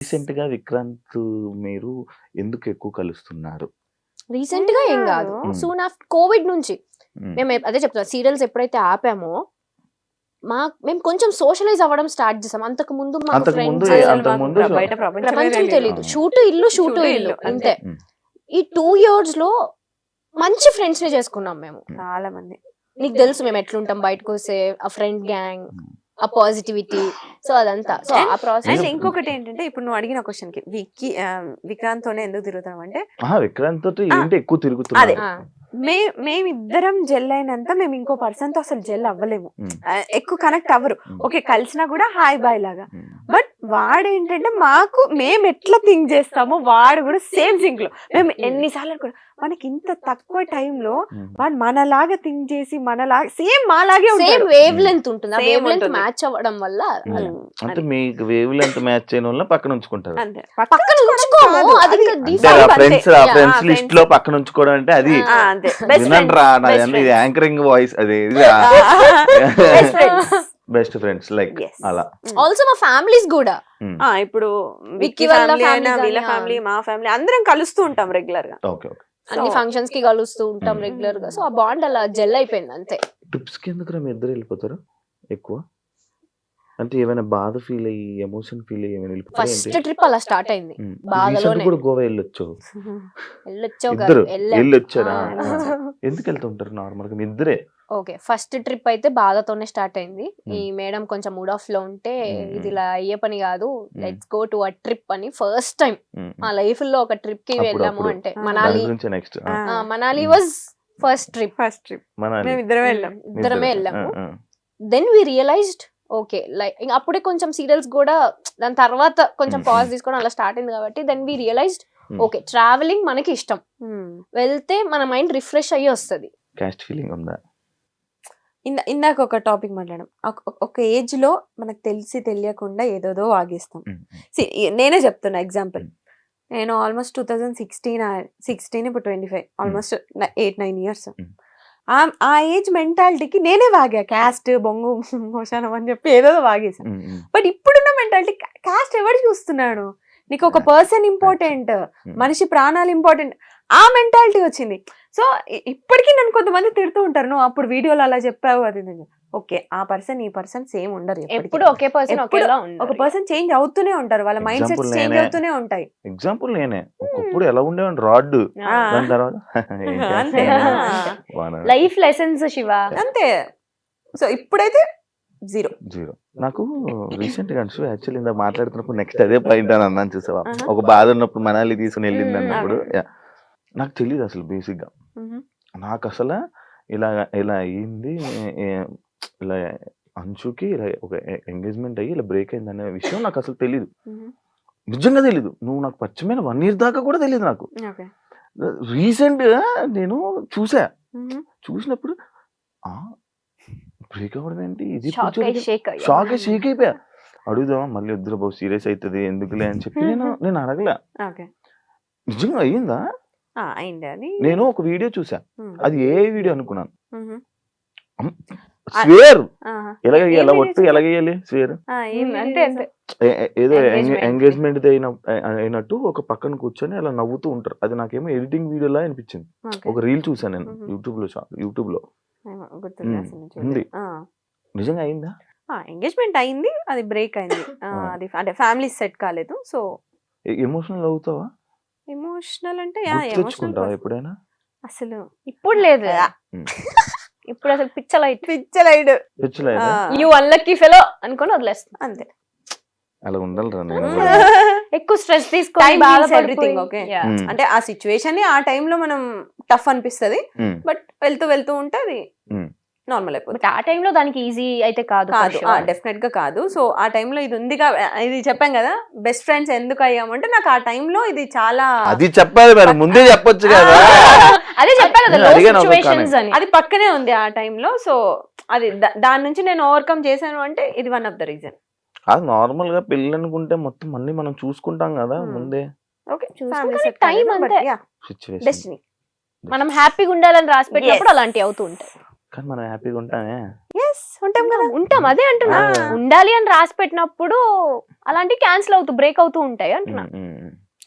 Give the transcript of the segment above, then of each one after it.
Recent గా విక్రాంత్ మీరు ఎందుకు ఎక్కువ కలుస్తున్నారు? రీసెంట్ గా ఏం కాదు, సూన్ ఆఫ్టర్ కోవిడ్ నుంచి మేము అదే చెప్తాం, సీరియల్స్ ఎప్పుడైతే ఆపామో మేము కొంచెం సోషలైజ్ అవ్వడం స్టార్ట్ చేసాం. అంతకు ముందు ప్రపంచం తెలియదు, షూటు ఇల్లు అంతే. ఈ 2 years లో మంచి ఫ్రెండ్స్ ని చేసుకున్నాం మేము చాలా మంది. నీకు తెలుసు మేము ఎట్లుంటాం బయటకు వస్తే, ఆ ఫ్రెండ్ గ్యాంగ్, ఆ పాజిటివిటీ, సో అదంతా. సో ఆ ప్రాసెస్. ఇంకొకటి ఏంటంటే ఇప్పుడు నువ్వు అడిగిన క్వశ్చన్ కి విక్రాంత్ తోనే ఎందుకు తిరుగుతాం అంటే, విక్రాంత్ తోటి ఏంటి ఎక్కువ తిరుగుతున్నారు? మేమిద్దరం జెల్ అయినంత మేము ఇంకో పర్సన్ తో అసలు జెల్ అవ్వలేము, ఎక్కువ కనెక్ట్ అవ్వరు. ఓకే కలిసినా కూడా హాయ్ బాయ్ లాగా. బట్ వాడు ఏంటంటే మాకు మేము ఎట్లా థింక్ చేస్తామో వాడు కూడా సేమ్ థింక్ లో. మేము ఎన్నిసార్లు అనుకున్నాం మనకి ఇంత తక్కువ టైంలో వాడు మనలాగా థింక్ చేసి మనలాగా సేమ్ మాలాగే సేమ్ వేవ్ లెంత్ ఉంటుంది, ఆ వేవ్ లెంత్ మ్యాచ్ అవ్వడం వల్ల. అంటే మీకు వేవ్ లెంత్ మ్యాచ్ అయిన వల్ల పక్కన ఉంచుకుంటారు. పక్కన ఉంచుకోము, అది ఫ్రెండ్స్ లిస్ట్ లో పక్కన ఉంచుకోవడం అంటే అది యాంకరింగ్ వాయిస్, అది బెస్ట్ ఫ్రెండ్స్ లైక్ అలా. ఆల్సో మా ఫ్యామిలీస్ కూడా ఇప్పుడు విక్కీ ఫ్యామిలీ అయినా వీళ్ళ ఫ్యామిలీ మా ఫ్యామిలీ అందరం కలుస్తూ ఉంటాం రెగ్యులర్ గా. ఓకే ఓకే, అన్ని ఫంక్షన్స్ కి కలుస్తూ ఉంటాం రెగ్యులర్ గా. సో ఆ బాండ్ అలా జెల్ అయిపోయింది అంతే. ట్రిప్స్ కి ఎందుకు మీ ఇద్దరు వెళ్ళిపోతారు ఎక్కువ? అంటే ఏమైనా బాధ ఫీల్ అయ్యి ఎమోషన్ ఫీల్ అయ్యి ఏమైనా వెళ్ళిపోతారు? ఫస్ట్ ట్రిప్ అలా స్టార్ట్ అయింది బాధలోనే. కూడా గోవా వెళ్ళొచ్చారా? ఎందుకు వెళ్తుంటారు నార్మల్ గా మీ ఇద్దరే? ఓకే ఫస్ట్ ట్రిప్ అయితే బాధతోనే స్టార్ట్ అయింది. ఈ మేడం కొంచెం మూడ్ ఆఫ్ లో ఉంటే ఇది ఇలా అయ్యే పని కాదు, let's go to a trip అని ఫస్ట్ టైం మా లైఫ్ లో ఒక ట్రిప్ కి వెళ్ళాము. అంటే మనాలి వాజ్ ఫస్ట్ ట్రిప్. ఇద్దరమే వెళ్ళాము. Then we realized okay like అప్పుడే కొంచెం సీరియల్స్ కూడా దాని తర్వాత కొంచెం పాజ్ తీసుకోవడం అలా స్టార్ట్ అయింది కాబట్టి then we realized okay traveling మనకి ఇష్టం, వెళ్తే మన మైండ్ రిఫ్రెష్ అయ్యి వస్తుంది. కాస్ట్ ఫీలింగ్ ఉందా? ఇందాక ఒక టాపిక్ మాట్లాడడం, ఒక ఏజ్ లో మనకు తెలిసి తెలియకుండా ఏదోదో వాగేస్తాం. నేనే చెప్తున్నా ఎగ్జాంపుల్, నేను ఆల్మోస్ట్ 2016 ఇప్పుడు 25, ఆల్మోస్ట్ 8-9 years. ఆ ఏజ్ మెంటాలిటీకి నేనే వాగా, క్యాస్ట్ బొంగు మోషానం అని చెప్పి ఏదో వాగేసాను. బట్ ఇప్పుడున్న మెంటాలిటీ క్యాస్ట్ ఎవడు చూస్తున్నాడు, నీకు ఒక పర్సన్ ఇంపార్టెంట్, మనిషి ప్రాణాలు ఇంపార్టెంట్, ఆ మెంటాలిటీ వచ్చింది. సో ఇప్పటికీ నన్ను కొంతమంది తిడుతూ ఉంటారు, నువ్వు అప్పుడు వీడియోలో అలా చెప్పావు అది. ఓకే ఆ పర్సన్ ఈ పర్సన్ సేమ్ ఉండరు, ఎప్పుడు ఒకే పర్సన్ ఒక పర్సన్ చేంజ్ అవుతూనే ఉంటారు, వాళ్ళ మైండ్ సెట్స్ చేంజ్ అవుతూనే ఉంటాయి. ఎగ్జాంపుల్ నేనే ఒకప్పుడు ఎలా ఉండేవాడిని రాడ్, దాని తర్వాత లైఫ్ లెసన్స్ శివ అంతే. సో ఇప్పుడైతే జీరో. నాకు రీసెంట్ గా యాక్చువల్లీ ఇందా మాట్లాడుతున్నప్పుడు నెక్స్ట్ అదే పాయింట్ అని అన్నాను చూసావా, ఒక బాధ ఉన్నప్పుడు మనాలి తీసుకుని వెళ్ళింది అన్నప్పుడు నాకు తెలియదు అసలు బేసిక్ గా. నాకు అసలు ఇలా అయ్యింది, ఇలా అంచుకి ఇలా ఒక ఎంగేజ్మెంట్ అయ్యి ఇలా బ్రేక్ అయింది అనే విషయం నాకు అసలు తెలీదు, నిజంగా తెలీదు. నువ్వు నాకు పరిచయమైన 1 year దాకా కూడా తెలియదు నాకు. రీసెంట్ గా నేను చూసినప్పుడు బ్రేక్ అవ్వడం ఏంటి, ఇది షాక్ అయిపోయా. అడుగుదామా మళ్ళీ వద్దురా బాబు సీరియస్ అవుతుంది ఎందుకులే అని చెప్పి నేను అడగలే. నిజంగా అయ్యిందా? నేను ఒక వీడియో చూసా, అది ఏ వీడియో అనుకున్నాను. స్వేర్ ఎలాగేయాలి, ఒట్టు ఎలాగేయాలి స్వేర్ ఏదో ఎంగేజ్మెంట్ అయినట్టు ఒక పక్కన కూర్చొని అలా నవ్వుతూ ఉంటారు. అది నాకేమో ఎడిటింగ్ వీడియోలా అనిపించింది. ఒక రీల్ చూసాను నేను యూట్యూబ్ లో ఉంది. నిజంగా అయిందా? ఎంగేజ్మెంట్ అయింది, అది బ్రేక్ అయింది. అది అంటే ఫ్యామిలీ సెట్ కాలేదు. సో ఎమోషనల్ అవుతావా? ఎమోషనల్ అంటే తెచ్చుకుంటావా ఎప్పుడైనా? అసలు ఇప్పుడు లేదు, ఇప్పుడు అసలు పిచ్చలైడ్ యు అన్లక్కీ ఫెలో అనుకొని వదిలేస్తా అంతే. అలా ఉండాలిరా, ఎక్కువ స్ట్రెస్ తీసుకొని ఎవ్రీథింగ్ ఓకే. అంటే ఆ సిచ్యువేషన్ ఆ టైంలో మనం టఫ్ అనిపిస్తది, బట్ వెళ్తూ ఉంటే అది నార్మల్ అయిపోతుంది. ఆ టైంలో దానికి ఈజీ అయితే కాదు, డెఫినెట్ గా కాదు. సో ఆ టైంలో ఇది ఉంది, ఇది చెప్పాం కదా బెస్ట్ ఫ్రెండ్స్ ఎందుకు అయ్యామంటే నాకు ఆ టైంలో ఇది చాలా, అది చెప్పాలి మరి ముందే చెప్పొచ్చు కదా. అదే చెప్పా కదా, అది పక్కనే ఉంది ఆ టైంలో. సో అది దాని నుంచి నేను ఓవర్కమ్ చేశాను అంటే ఇది వన్ ఆఫ్ ద రీజన్. అది నార్మల్ గా పెళ్ళి అనుకుంటే మొత్తం అన్ని మనం చూసుకుంటాం కదా ముందే. మనం హ్యాపీగా ఉండాలని రాసి పెట్టినప్పుడు అలాంటివి అవుతూ ఉంటాయి. కానీ మనం హ్యాపీగా ఉంటామే. ఉంటాం కదా. ఉంటాం, అదే అంటున్నా. ఆ. ఉండాలి అని రాసి పెట్టినప్పుడు అలాంటివి క్యాన్సిల్ అవుతూ బ్రేక్ అవుతూ ఉంటాయి అంటున్నా.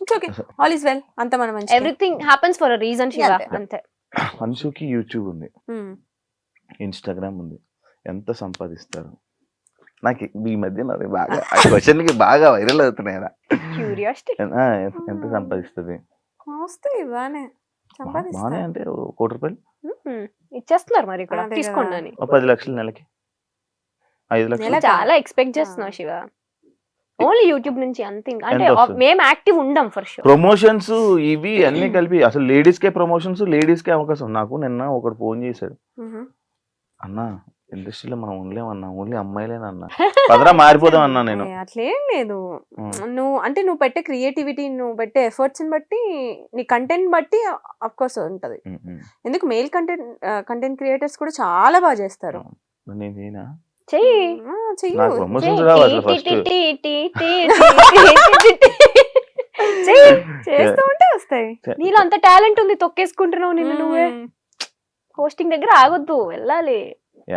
It's okay, all is well, అంత మన మంచి. Everything happens for a reason Shiva, అంతే. అంతే. అన్షుకి యూట్యూబ్ ఉంది, ఇన్స్టాగ్రామ్ ఉంది, ఎంత సంపాదిస్తారు? నాకు ఈ మధ్య నాది బాగా ఆ క్వశ్చన్ కి బాగా వైరల్ అవుతున్నాయి కదా. క్యూరియాసిటీ. ఎంత సంపాదిస్తుంది? వస్తాయి బానే బానే సంపాదిస్తారు. అంటే ఓ కోటి రూపాయలు, ఇచ్చేస్తున్నారు మరి ఇక్కడ, అదే తీసుకోండి కదా. అని. ఓ 10 లక్షలు నెలకి, 5 లక్షలు. నెలకా? చాలా ఎక్స్పెక్ట్ చేస్తున్నావు శివ, ఓన్లీ యూట్యూబ్ నుంచి అంతే. అంటే ఎంత వస్తుంది? మేము యాక్టివ్ ఉండం ఫర్ షూర్. ప్రమోషన్స్ ఇవి అన్ని కలిపి అసలు లేడీస్ కే ప్రమోషన్స్, లేడీస్ కే అవకాశం. నాకు నిన్న ఒకడు ఫోన్ చేశాడు, అన్నా ఇండస్ట్రీలో మనం ఉండలేమన్నా, ఓన్లీ అమ్మాయిలేనన్నా, పదరా మారిపోదాం అన్నా నేను. అట్లేం లేదు, నువ్వు పెట్టే క్రియేటివిటీ, నువ్వు పెట్టే ఎఫర్ట్స్ బట్టి, నీ కంటెంట్ బట్టి అఫ్ కోర్స్ ఉంటది. ఎందుకు మేల్ కంటెంట్ క్రియేటర్స్ కూడా చాలా బాగా చేస్తారు. నేనేనా చెయ్యి, చెయ్యు. నాకు ప్రమోషన్స్ రావాలి ఫస్ట్. చేస్తూ ఉంటే వస్తాయి. నీలో అంత టాలెంట్ ఉంది, తొక్కేసుకుంటున్నావు నిన్ను నువ్వే. హోస్టింగ్ దగ్గర ఆగొద్దు, వెళ్ళాలి,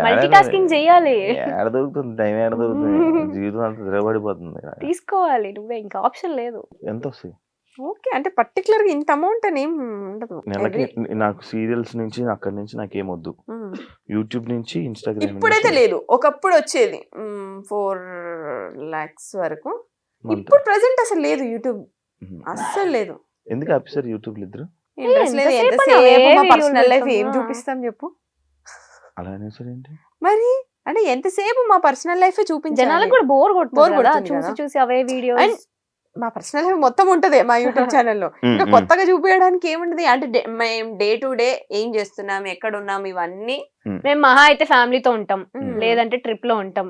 మల్టీ టాస్కింగ్ చెయ్యాలి. ఏడ దొరుకుతుంది టైం, ఏడ దొరుకుతుంది, జీవితం అంతా తిరగబడిపోతుంది. తీసుకోవాలి నువ్వే, ఇంకా ఆప్షన్ లేదు. ఎంత వస్తాయి? ఓకే, అంటే పర్టికులర్ గా ఇంత అమౌంట్ అని ఏం ఉండదు. నెలకి నాకు సీరియల్స్ నుంచి అక్కడి నుంచి నాకేం వద్దు, యూట్యూబ్ నుంచి ఇన్స్టాగ్రామ్. ఇప్పుడైతే లేదు, ఒకప్పుడు వచ్చేది 4 lakhs వరకు. ఇప్పుడు ప్రెసెంట్ అసలు లేదు, యూట్యూబ్ అస్సలు లేదు. ఎందుకు ఆపిస్తారు యూట్యూబ్ ఇద్దరు? ఇంట్రెస్ట్ లేదు. ఎంతసేపు ఎంతసేపు మా అవే పర్సనల్ లైఫ్ వీడియోలు ఏం పెడతాం? చూపిస్తాం చెప్పు. అలానే సార్ ఏంటి మరి అంటే ఎంతసేపు మా పర్సనల్ లైఫ్ చూపించాలి. జనాలకు కూడా బోర్ Bore కొడుతుంది కదా, కొడుతుంది చూసి కదా. చూసి అవే వీడియోస్. And మా పర్సనల్ లైఫ్ మొత్తం ఉంటది మా యూట్యూబ్ ఛానల్లో. ఇంకా కొత్తగా చూపించడానికి ఏముంటది అంటే మేము డే టు డే ఏం చేస్తున్నాం, ఎక్కడ ఉన్నాం, ఇవన్నీ. మేము మహా అయితే ఫ్యామిలీతో ఉంటాం, Mm. లేదంటే ట్రిప్ లో ఉంటాం,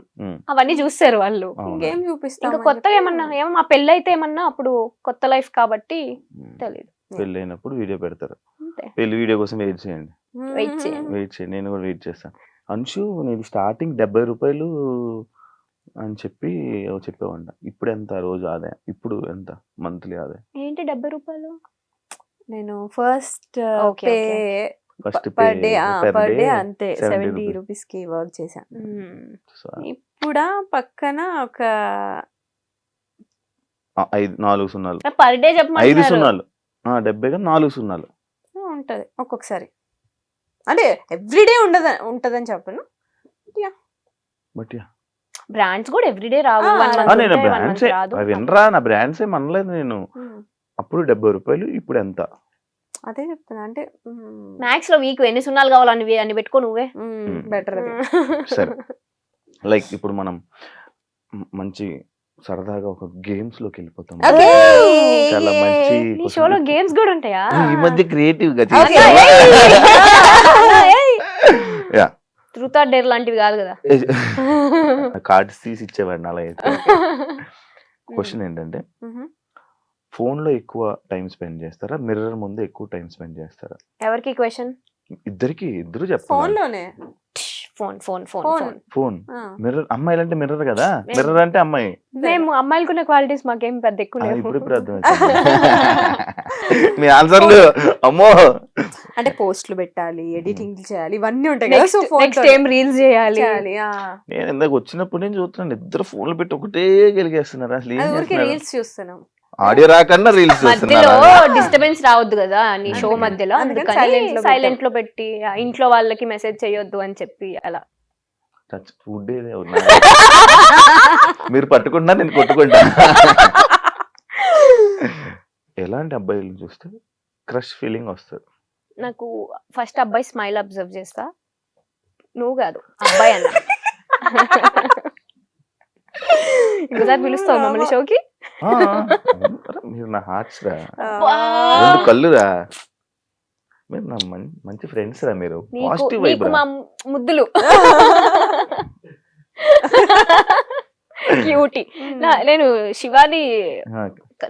అవన్నీ చూస్తారు వాళ్ళు. ఇంకేం చూపిస్తాం. ఇంకా కొత్తగా ఏమన్నా మా పెళ్ళి అయితే ఏమన్నా అప్పుడు కొత్త లైఫ్ కాబట్టి తెలియదు. పెళ్ళి అయినప్పుడు వీడియో పెడతారు, అంతే. పెళ్లి వీడియో కోసం వెయిట్ చేయండి, వెయిట్ చేయండి. వెయిట్ చేయండి, నేను కూడా వెయిట్ చేస్తాను. అంశు నేను స్టార్టింగ్ 70 రూపాయలు అని చెప్పి చెప్పేవాడిన, ఇప్పుడు ఎంత రోజు ఆదాయం, ఇప్పుడు ఎంత మంత్లీ ఆదాయం? ఏంటి 70 రూపాయలు? నేను first Okay, pay first per day అంతే 70 రూపీస్ కి వర్క్ చేశాను. ఇప్పుడు పక్కన ఒక 4 సున్నాలు, పర్ డే 5 చెప్పమంటున్నారు. సున్నాలు, 70 గా 4 సున్నాలు ఉంటది ఒక్కొక్కసారి. అంటే ఎవ్రీడే ఉంటదని చెప్పను. బట్ బ్రాండ్స్ కూడా ఎవ్రీడే రావు. ఆ, 1 month నేను ఉంటాయి, 1 month బ్రాండ్సే రాదు. వినరా, నా బ్రాండ్స్ ఏం అనలేదు నేను. అప్పుడు 70 రూపాయలు, ఇప్పుడు ఎంత? అదే చెప్తున్నా, అంటే మ్యాక్స్ లో వీక్ ఎన్ని సున్నాలు కావాలని అని పెట్టుకో నువ్వే. బెటర్ అది. సరే, లైక్ ఇప్పుడు మనం మంచి సరదాగా ఒక గేమ్స్ లోకి వెళ్ళిపోతాం. చాలా మంచి నీ షోలో గేమ్స్ కూడా ఉంటాయా? ఈ మధ్య క్రియేటివ్ గా ట్రూత్ ఆర్ డేర్ లాంటివి కాదు కదా. కార్డ్స్ తీసి ఇచ్చేవాడిని అలా అయితే. క్వశ్చన్ ఏంటంటే, ఫోన్ లో ఎక్కువ టైం స్పెండ్ చేస్తారా, మిర్రర్ ముందు ఎక్కువ టైం స్పెండ్ చేస్తారా? ఎవరికి క్వశ్చన్? ఇద్దరు ఫోన్ చెప్పాలి. లోనే. Phone phone phone Phone. Phone. Phone, mirror. అమ్మాయిలు అంటే మిర్రర్ కదా, మిర్రర్ అంటే అమ్మాయి. మేము అమ్మాయిలకున్న క్వాలిటీస్ మాకేం పెద్ద ఎక్కువ లేవు. ఇప్పుడు అర్థమైంది మీ ఆన్సర్లు. అమ్మో, అంటే పోస్టులు పెట్టాలి, ఎడిటింగ్ చేయాలి, ఇవన్నీ ఉంటాయి కదా. సో నెక్స్ట్ ఏం రీల్స్ చేయాలి. నేను ఇందాక వచ్చినప్పుడు నేను చూస్తున్నాను, ఇద్దరు ఫోన్లు పెట్టి ఒకటే గెలిగేస్తున్నారు. అసలు ఏం ఊరికి చేస్తున్నారు? రీల్స్ చూస్తున్నాం. ఆడియో రాకుండా రీల్స్ మధ్యలో చూస్తున్నారు. డిస్టర్బెన్స్ రావద్దు కదా నీ షో అందుకని- మధ్యలో, అందుకని అందుకని silent లో సైలెంట్ లో పెట్టి ఇంట్లో వాళ్ళకి మెసేజ్ చేయొద్దు అని చెప్పి అలా. ఫుడ్ మీరు పట్టుకుంటా, నేను కొట్టుకుంటా. ఎలాంటి అబ్బాయిలు చూస్తే క్రష్ ఫీలింగ్ వస్తుంది? నాకు ఫస్ట్ అబ్బాయి స్మైల్ అబ్జర్వ్ చేస్తా. నువ్వు కాదు, అబ్బాయి అన్న. ఇంకోసారి పిలుస్తావు మమ్మల్ని షోకి? ఆ, అరే మీరు నా హార్ట్స్ రా, 2 కళ్ళు రా, మీరు నా మంచి ఫ్రెండ్స్ రా, మీరు పాజిటివ్ వైబ్ నీకు రా. మా ముద్దులు క్యూటీ. నేను శివాని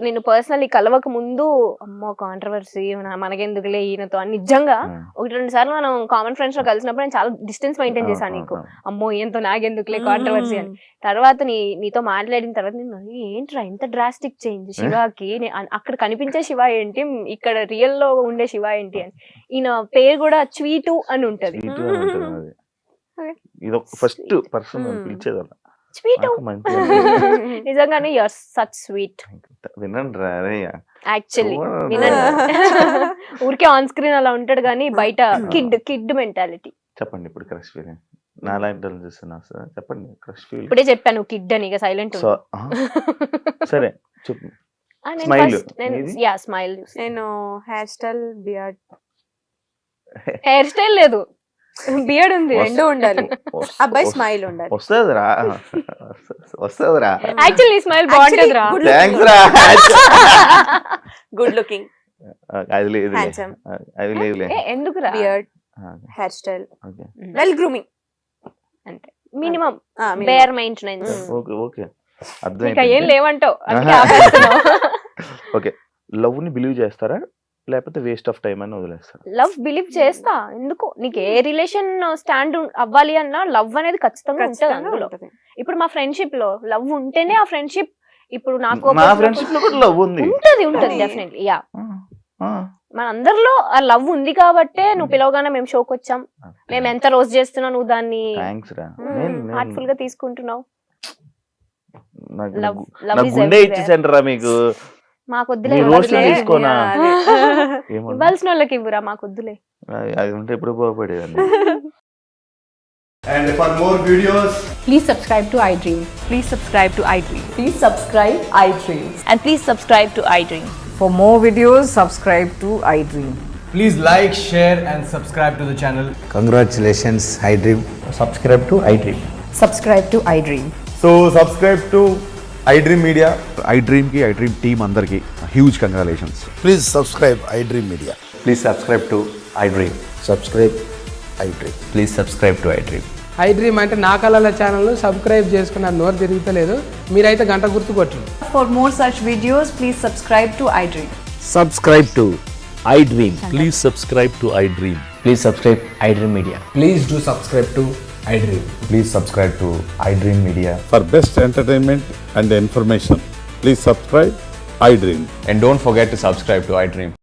నేను పర్సనల్లీ కలవక ముందు అమ్మో కాంట్రవర్సీ మనకెందుకులే ఈయనతో అని నిజంగా 1-2 సార్లు మనం కామన్ ఫ్రెండ్స్ లో కలిసినప్పుడు నేను చాలా డిస్టెన్స్ మెయింటైన్ చేశాను. నీకు అమ్మో ఈయనతో నాకెందుకులే కాంట్రవర్సీ అని. తర్వాత నీతో మాట్లాడిన తర్వాత నేను ఏంట్రా ఇంత డ్రాస్టిక్ చేంజ్ శివాకి, అక్కడ కనిపించే శివ ఏంటి, ఇక్కడ రియల్ లో ఉండే శివ ఏంటి అని. ఈయన పేరు కూడా స్వీటు అని ఉంటది. ఇది ఒక ఫస్ట్ Sweet. పర్సన్ పిలిచేది అలా స్వీట్ నాకు మంచి నిజంగానే యూఆర్ సచ్ స్వీట్ వినండి రా అరే యాక్చువల్లీ చూడండి. వినండి ఊరికే ఆన్ స్క్రీన్ అలా ఉంటాడు కానీ బయట కిడ్ మెంటాలిటీ. చెప్పండి ఇప్పుడు క్రష్ ఫీలింగ్ నాలాంటి వాళ్ళు చూస్తున్నా సార్ చెప్పండి క్రష్ ఫీలింగ్ ఇప్పుడే చెప్పాను కిడ్ అని ఇక సైలెంట్ సో సరే చెప్పు Smile. నీది? స్మైల్ నేను hair style beard hair style లేదు బియర్డ్ ఉంది. రెండు ఉండాలి. అబ్బాయి స్మైల్ ఉండాలి. వస్తుందిరా వస్తుందిరా యాక్చువల్లీ స్మైల్ బాగుంటుంది రా. థ్యాంక్స్ రా గుడ్ లుకింగ్, అది లేదు హ్యాండ్సమ్, అది లేదులే ఎందుకు రా beard, hair style, okay well grooming, అంటే minimum bare maintenance. Okay okay ఇంకా ఏం అర్థం లేవంటావు ఓకే లవ్ ని బిలీవ్ చేస్తారా లేకపోతే వేస్ట్ ఆఫ్ టైం అని వదిలేస్తారా? లవ్ బిలీవ్ చేస్తా. ఎందుకు నీకు ఏ రిలేషన్ స్టాండ్ అవ్వాలి అన్నా లవ్ అనేది ఖచ్చితంగా ఉంటుంది అందులో. ఇప్పుడు మా ఫ్రెండ్షిప్ లో లవ్ ఉంటేనే ఆ ఫ్రెండ్షిప్ ఇప్పుడు నాకు నా ఫ్రెండ్షిప్ లో కూడా లవ్ ఉంది. ఉంటది డెఫినెట్లీ. యా మన అందరిలో ఆ లవ్ ఉంది కాబట్టే నువ్వు పిలవగానే మేము షోకి వచ్చాం. మేము ఎంత రోజు చేస్తున్నావు నువ్వు దాన్ని థ్యాంక్స్ రా హార్ట్ఫుల్ గా తీసుకుంటున్నావు. నాకు లవ్ నా లవ్ ఇస్ గుండె ఇచ్చేసండి రా మీకు మాకు వద్దులే, మీ రోస్ట్లో ఇవ్వదులే. తీసుకోనా? ఏమన్నా ఇవ్వాల్సిన వాళ్ళకి ఇవ్వరా, మాకు వద్దులే. అది ఉంటే ఎప్పుడు బాగుపడేదండి. And for more videos, Please subscribe to iDream. Please subscribe to iDream. Please subscribe iDream. And please subscribe to iDream. For more videos, subscribe to iDream. please like, share, and subscribe to the channel. Congratulations, iDream. subscribe to iDream. Subscribe to iDream. So subscribe to iDream Media. iDream ki iDream team andarki huge congratulations. Please subscribe iDream Media. Please subscribe to iDream. Subscribe iDream. Please subscribe to iDream. iDream అంటే నా కళల channel subscribe చేసుకున్నారు, నోరు తిరుగుతలేదు. మీరైతే గంట గుర్తు కొట్టండి. For more such videos, please subscribe to iDream. Subscribe to iDream. Please subscribe to iDream. Please subscribe iDream Media. Please do subscribe to iDream. Please subscribe to iDream Media. For best entertainment and information, please subscribe iDream. And don't forget to subscribe to iDream.